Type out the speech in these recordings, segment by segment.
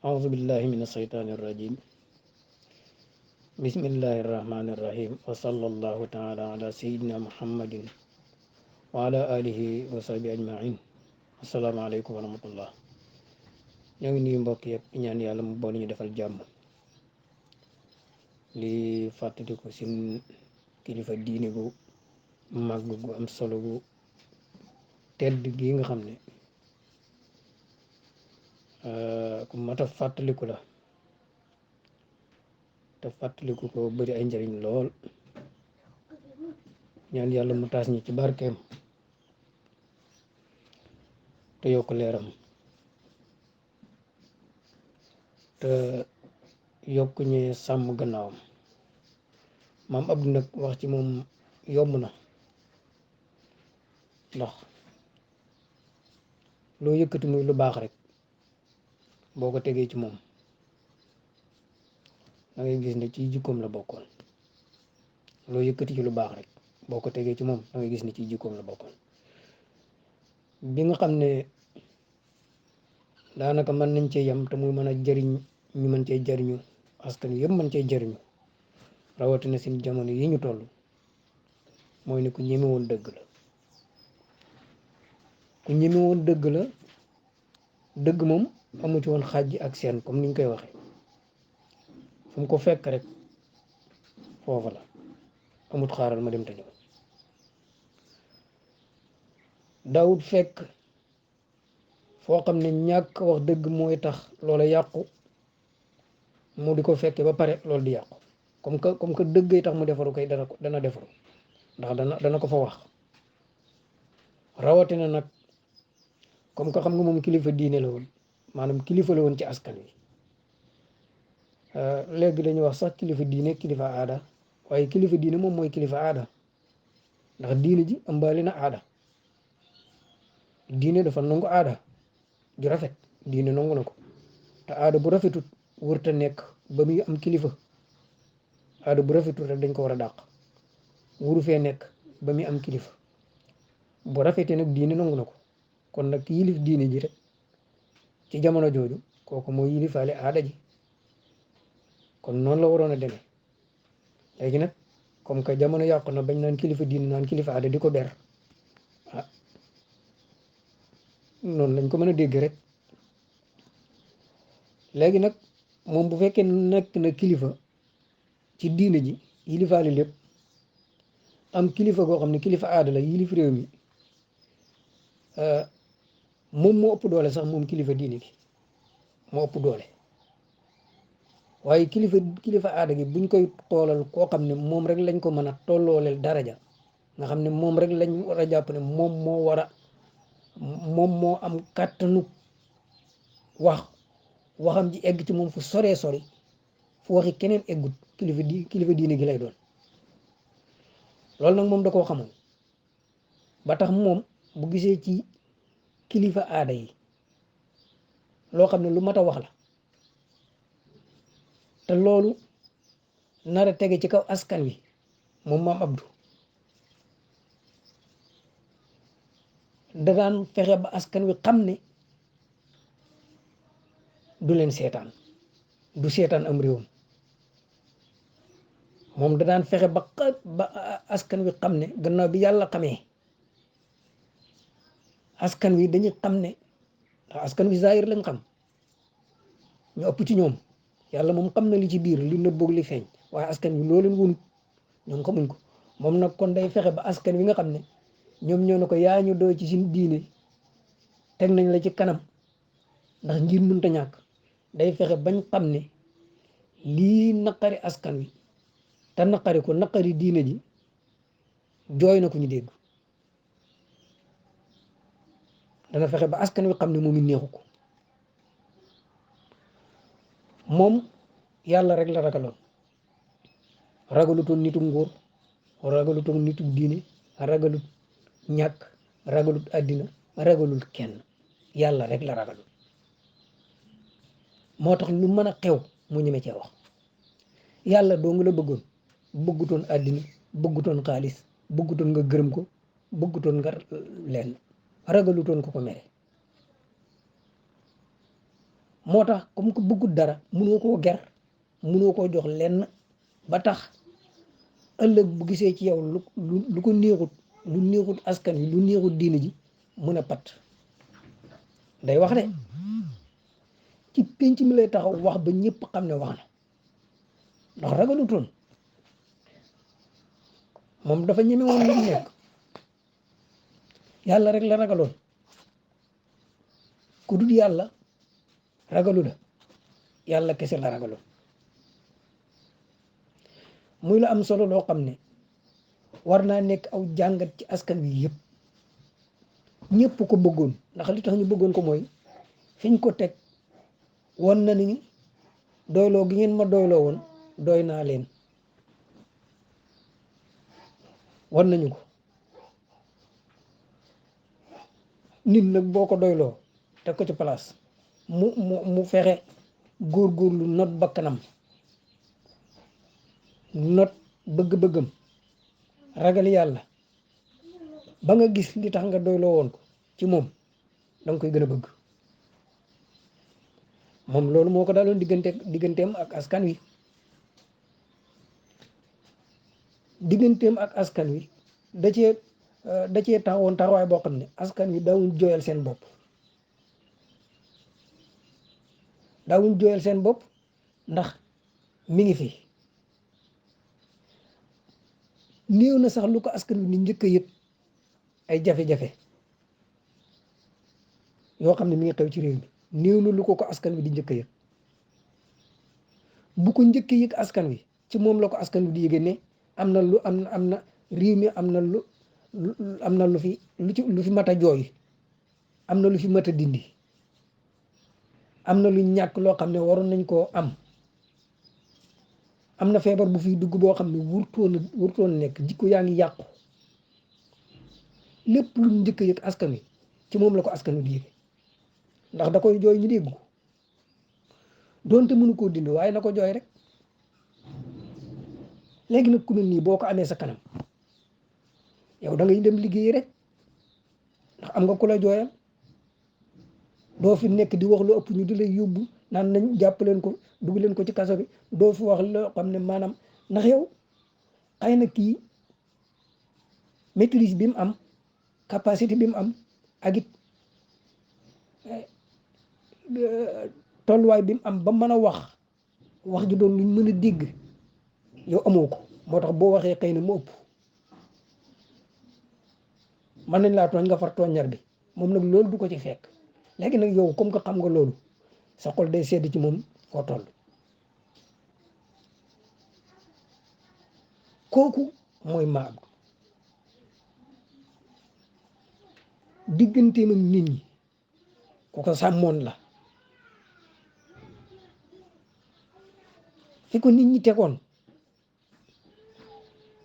أعوذ بالله من الشيطان الرجيم بسم الله الرحمن الرحيم وصلى الله تعالى على سيدنا محمد وعلى آله وصحبه أجمعين السلام عليكم ورحمة الله ñoo ngi nuyu mbokk yëpp ñaan yàlla mu boole ñu defal jàmm li fàttali ko sin kilifa diine gu màgg gu am solo gu tedd gi nga xam ne ku mat a fàttaliku la te fàttaliku ko bëri ay njëriñ lool ñaan yàlla mu taas ñi ci barkeem te yokk leeram te yokk ñi sàmm gannaawam maam Abdou nag wax ci moom yomb na ndax loo yëkkati muy lu baax rek boo ko tegee ci moom da ngay gis ne ci jikkoom la bokkoon loo yëkkati ci lu baax rek boo ko tegee ci moom da ngay gis ne ci jikkoom la bokkoon bi nga xam ne daanaka mën nañ cee yem te muy mën a jëriñ ñu mën cee jëriñu askan wi yëpp mën cee jëriñu rawatina seen jamono yi ñu toll mooy ne ku ñeme woon dëgg la ku ñeme woon dëgg la dëgg moom amu ci woon xàjj ak seen comme niñ koy waxee fu mu ko fekk rek foofa la amut xaaral ma dem te ñëw daawut fekk foo xam ne ñàkk wax dëgg mooy tax loola yàqu mu di ko fekkee ba pare loolu di yàqu comme que dëggay tax mu defaru kay dana defaru ndax dana ko fa wax rawatina nag comme que xam nga moom kilifa diine la woon maanaam kilifa la woon ci askan wi léegi dañuy wax sax kilifa diine kilifa aada waaye kilifa diine moom mooy kilifa aada ndax diine ji ëmbaali na aada diine dafa nangu aada ju rafet diine nangu na ko te aada bu rafetut wërta nekk ba muy am kilifa aada bu rafetut rek dañ ko war a dàq wuru fee nekk ba muy am kilifa bu rafetee nag diine nangu na ko kon nag yilif diine ji rek ci jamono jooju kooku mooy yilifaale aada ji kon noonu la waroon a demee léegi nag comme que jamono yàqu na bañ naan kilifa diine naan kilifa aada di ko ber ah noonu lañ ko mën a dégg rek léegi nag moom bu fekkee nekk na kilifa ci diine ji yilifaale lépp am kilifa goo xam ne kilifa aada la yilif réew mi moom moo ëpp doole sax moom kilifa diine gi moo ëpp doole waaye kilifa aada gi buñ koy xoolal koo xam ne moom rek lañ ko mën a tollooleel daraja nga xam ne moom rek lañ war a jàpp ne moom moo am kàttanu waxam ji egg ci moom fu soree sori fu waxi keneen eggut kilifa diine gi lay doon loolu nag moom da koo xamoon ba tax moom bu gisee ci kilifa aada yi loo xam ne lu mat a wax la te loolu nar a tege ci kaw askan wi moom maam Abdou da daan fexe ba askan wi xam ne du leen seetaan du seetaan am réewam moom da daan fexe ba askan wi xam ne gannaaw bi yàlla xamee askan wi dañuy xam ne ndax askan wi zahir lañ xam ñu ëpp ci ñoom yàlla moom xam na li ci biir li nëbboog li feeñ waaye askan wi loo leen wunut ñoom xamuñ ko moom nag kon day fexe ba askan wi nga xam ne ñoom ñoo ne ko yaa ñu doy ci suñu diine teg nañ la ci kanam ndax ngir mënta ñàkk day fexe bañ xam ne lii naqari askan wi te naqari ko naqari diine ji jooy na ko ñu dégg dana fexe ba askan wi xam ne moom it neexu ko moom yàlla rek la ragaloon ragalutoon nitu nguur ragalutoon nitu diine ragalut ñàkk ragalut àddina ragalul kenn yàlla rek la ragalul moo tax lu mën a xew mu ñeme cee wax yàlla doo nga la bëggoon bëggutoon àddina bëggutoon xaalis bëggutoon nga gërëm ko bëggutoon nga lenn ragalutoon ko ko mere moo tax comme que bëggut dara munoo koo ger munoo koo jox lenn ba tax ëllëg bu gisee ci yow lu ko neexut lu neexut askan wi lu neexut diine ji mën a pat day wax de ci penc mi lay taxaw wax ba ñëpp xam ne wax na ndax ragalutoon moom dafa ñeme woon li mu nekk yàlla rek la ragaloon ku dul yàlla ragalu la yàlla kese la ragaloon muy la am solo loo xam ne war naa nekk aw jàngat ci askan wi yëpp ñëpp ko bëggoon ndax li tax ñu bëggoon ko mooy fiñ ko teg won na ni doyloo gi ngeen ma doyloo woon doy naa leen won nañu ko nit nag boo ko doyloo teg ko ci place mu fexe góorgóorlu not bakkanam not bëgg-bëggam ragal yàlla ba nga gis li tax nga doyloo woon ko ci moom danga koy gën a bëgg moom loolu moo ko daaloon digganteem ak askan wi digganteem ak askan wi da cee taxawoon taxawaay boo xam ne askan wi daawuñ jooyal seen bopp ndax mi ngi fi néew na sax lu ko askan wi ni njëkk a yëg ay jafe-jafe yoo xam ne mi ngi xew ci réew mi néew na lu ko askan wi di njëkk a yëg bu ko njëkk a yëg askan wi ci moom la ko askan wi di yëge ne am na réew mi am na lu fi mat a jooy am na lu fi mat a dindi am na lu ñàkk loo xam ne waroon nañ koo am na feebar bu fiy dugg boo xam ne wurtoon nekk jikko yaa ngi yàqu lépp lu njëkk a yëg askan wi ci moom la ko askan wi di yëge ndax da koy jooy ñu dégg ko doonte mënu koo dindi waaye na ko jooy rek léegi nag ku mel nii boo ko amee sa kanam yow da ngay dem liggéey rek ndax am nga ku la jooyal doo fi nekk di wax lu ëpp ñu di lay yóbbu naan nañ jàpp leen ko dugg leen ko ci kaso bi doo fi wax loo xam ne maanaam ndax yow xëy na kii maîtrise bi mu am capacité bi mu am ak it tolluwaay bi mu am ba mën a wax ji doon luñ mën a dégg yow amoo ko moo tax boo waxee xëy na mu ëpp mën nañ laa tooñ nga far tooñar bi moom nag loolu du ko ci fekk léegi nag yow comme que xam nga loolu sa xol day sedd ci moom foo toll kooku mooy Ma Abdou digganteem ak nit ñi ku ko sàmmoon la fi ko nit ñi tegoon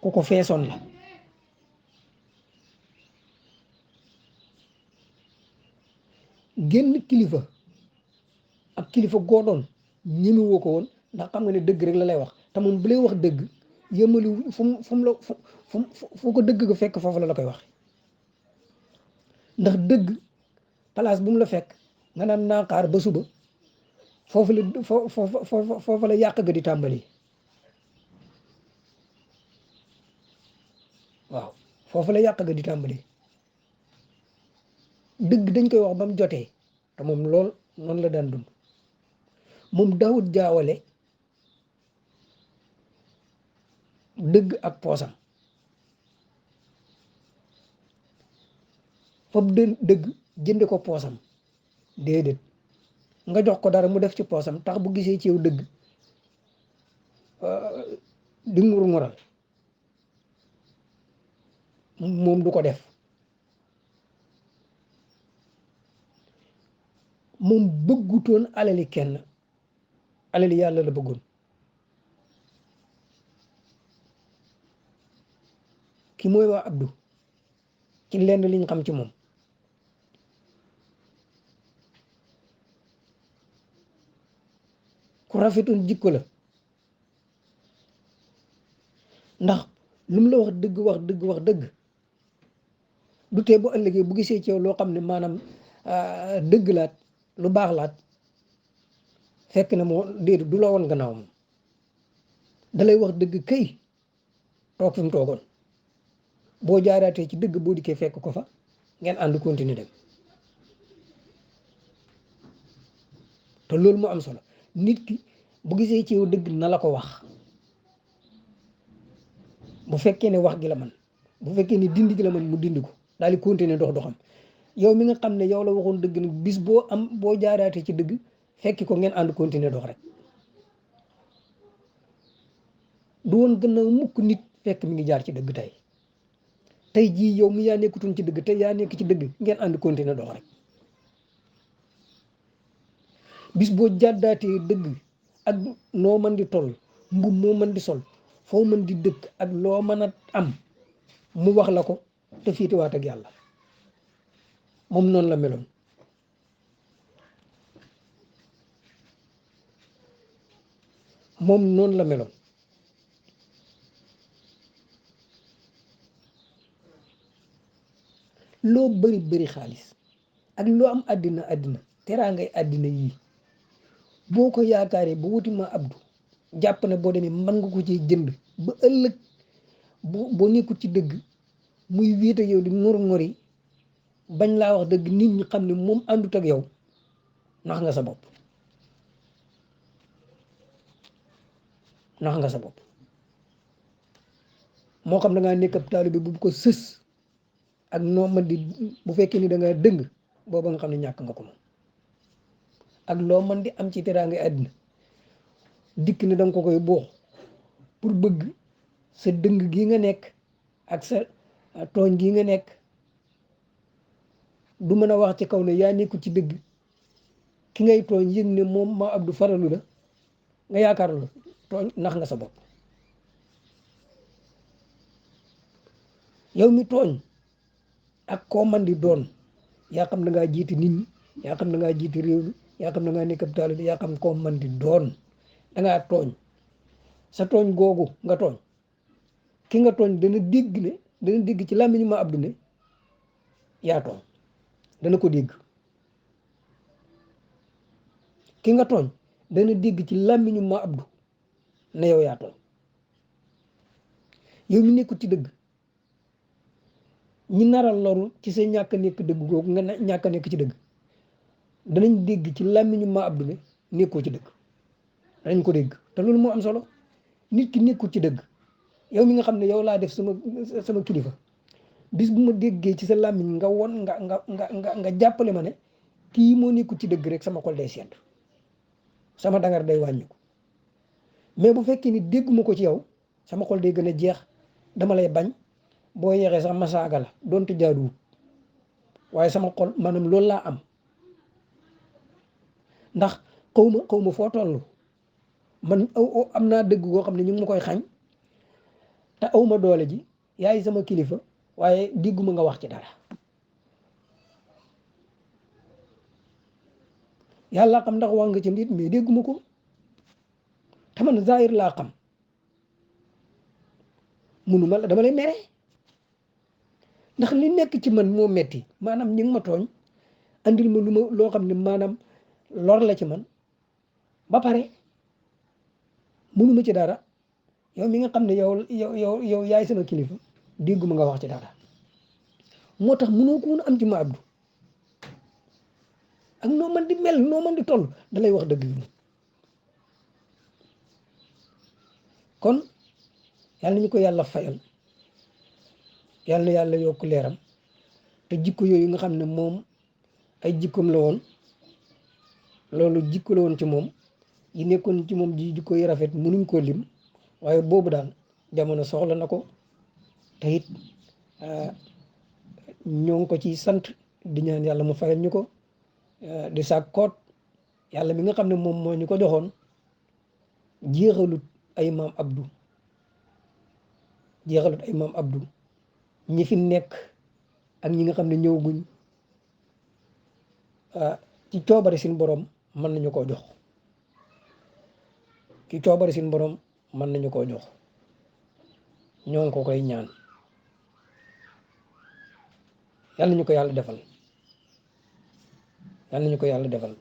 ku ko feesoon la génn kilifa ak kilifa goodoon ñemi woo ko woon ndax xam nga ne dëgg rek la lay wax te moom bu lay wax dëgg yëmali fu ko dëgg ko fekk foofu la koy wax ndax dëgg place bu mu la fekk nga naan naa xaar ba suba foofu la yàq ga di tàmbali waaw foofu la yàq ga di tàmbali dëgg dañ koy wax ba mu jotee te moom lool noonu la daan dund moom daawut jaawale dëgg ak poosam foofu dëgg jënde ko poosam déedéet nga jox ko dara mu def ci poosam tax bu gisee ci yow dëgg di ngur-ngural moom du ko def moom bëggutoon alali kenn alali yàlla la bëggoon ki mooy waa Abdou ci lenn liñ xam ci moom ku rafetoon jikko la ndax lu mu la wax dëgg du tee bu ëllëgee bu gisee ci yow loo xam ne maanaam dëgg laat lu baax laat fekk na moo déedéet du la woon gannaaw moom dalay wax dëgg këy toog fi mu toogoon boo jaaraatee ci dëgg boo dikkee fekk ko fa ngeen ànd continuer dem te loolu moo am solo nit ki bu gisee ci yow dëgg na la ko wax bu fekkee ne wax gi la man bu fekkee ne dindi gi la man mu dindi ko daal di continuer dox doxam yow mi nga xam ne yow la waxoon dëgg nag bis boo jaaraatee ci dëgg fekki ko ngeen ànd continuer dox rek du woon gannaaw mukk nit fekk mi ngi jaar ci dëgg tey jii yow mi yaa nekkutoon ci dëgg tey yaa nekk ci dëgg ngeen ànd continuer dox rek bis boo jàddaatee dëgg ak noo mën di toll mbub moo mën di sol foo mën di dëkk ak loo mën a am mu wax la ko te fiitiwaat ak yàlla moom noonu la meloon moom noonu la meloon loo bari xaalis ak loo am àddina teraangay àddina yii boo ko yaakaaree ba wuti ma abdu jàpp ne boo demee mën nga ko ci jënd ba ëllëg boo nekkul ci dëgg muy wéet ak yow di ngor-ngori bañ laa wax dëgg nit ñi xam ne moom àndut ak yow nax nga sa bopp nax nga sa bopp moo xam da ngaa nekk ab taalibe bu ko sës ak noo man di bu fekkee ni da nga dëng booba nga xam ne ñàkk nga ko moom ak loo mën di am ci teraanga àddina dikk ne danga ko koy boox pour bëgg sa dëng gi nga nekk ak sa tooñ gi nga nekk du mën a wax ci kaw ne yaa nekku ci dëgg ki ngay tooñ yëg ne moom ma abdu faralu la nga yaakaar la tooñ nax nga sa bopp yow mi tooñ ak koo man di doon yaa xam da ngaa jiiti nit ñi yaa xam da ngaa jiiti réew mi yaa xam da ngaa nekk ab taalibe yaa xam koo man di doon da ngaa tooñ sa tooñ googu nga tooñ ki nga tooñ dana dégg ci làmmiñu ma abdu ne yaa tooñ dana ko dégg ki nga tooñ dana dégg ci làmmiñu ma abdu ne yow yaa tooñ yow mi nekkul ci dëgg ñi naral loru ci sa ñàkk nekk dëgg googu nga ñàkk nekk ci dëgg danañ dégg ci làmmiñu ma abdu ne nekkoo ci dëgg danañ ko dégg te loolu moo am solo nit ki nekkul ci dëgg yow mi nga xam ne yow laa def sama kilifa bis bu ma déggee ci sa làmmiñ nga won nga jàppale ma ne kii moo nekkul ci dëgg rek sama xol day sedd sama dangar day wàññiku mais bu fekkee ni dégguma ko ci yow sama xol day gën a jeex dama lay bañ boo yeexee sax ma saaga la doonte jaaduwut waaye sama xol maanaam loolu laa am ndax xaw ma foo toll man am naa dëgg goo xam ne ñu ngi ma koy xañ te awma doole ji yaay sama kilifa waaye dégguma nga wax ci dara yàlla xam ndax wax nga ci nit mais dégguma ko te man zahir laa xam munuma la dama lay mere ndax li nekk ci man moo metti maanaam ñi ngi ma tooñ andil ma loo xam ne maanaam lor la ci man ba pare munuma ci dara yow mi nga xam ne yow yaay sama kilifa dégguma nga wax ci dara moo tax mënoo ko woon am ci ma abdu ak noo man di mel noo man di toll dalay wax dëgg yi kon yàlla nañu ko yàlla fayal yàlla na yàlla yokk leeram te jikko yooyu nga xam ne moom ay jikkoom la woon loolu jikko la woon ci moom yi nekkoon ci moom ji jikko yi rafet mënuñ koo lim waaye boobu daal jamono soxla na ko te it ñoo ngi ko ci sant di ñaan yàlla mu fayal ñu ko di sàkkoot yàlla mi nga xam ne moom moo ñu ko joxoon jeexalut ay maam Abdou ñi fi nekk ak ñi nga xam ne ñëwaguñ ci coobare sin borom mën nañu koo jox ci coobare sin borom mën nañu koo jox ñoo ngi ko koy ñaan yàlla nañu ko yàlla defal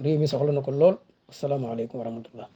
réew mi soxla na ko lool asalaamaaleykum wa rahmatullah